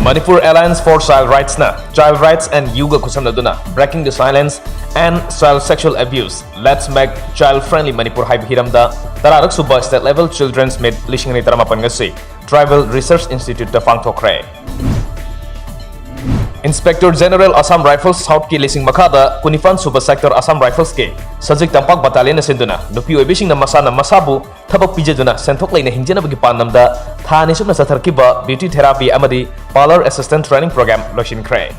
Manipur Alliance for Child Rights na Child Rights and Yuga Kusamnaduna Breaking the Silence and Child Sexual Abuse. Let's make child-friendly Manipur High Hiramda Tararak Suba State Level Children's Mid Lishing Taramapan Ngasi Tribal Research Institute the Fangtokre. Inspector General Assam Rifles South Ki Lising Makada Kunifan Super Sector Assam Rifles Ke Sajik Tampak Battalion Sinduna Nupi Obishing na Masana Masabu Tapak Pijaduna Sentok Lane Hinjana Bagi Panamda Thani Subna Satarkiba Beauty Therapy Amadi Parlor Assistant Training Program Loshin Kray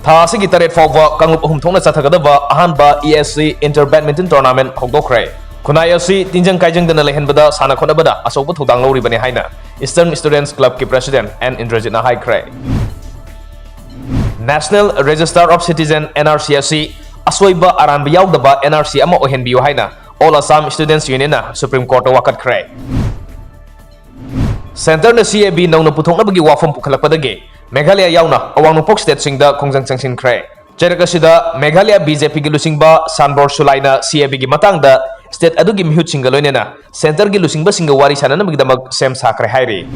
Tha Sigi Taret Fawwa Kangup Humthongna Sathagadaba Ahanba ESC Inter Badminton Tournament Hogdokre Kunai asi tinjang kaijang dana lehen bada sana khona bada asobu thudang lori bani haina Eastern Students Club ki President and Indrajit na High Kray National Register of Citizen NRCSC asoiba aran biyaw daba NRC ama ohen biyo haina All Assam Students Union na Supreme Court wakat Kray Center na CAB nang naputhong na bagi wafam pukhalakpadage Meghalaya yauna awang nupok state singda kongjang changsin Kray Cherakasida Meghalaya BJP gi lusingba Sanbor Sulaina CAB gi matangda State adu gi mihut singa loinena center gi lusingba singa wari sana na magdamag sem sakre hairi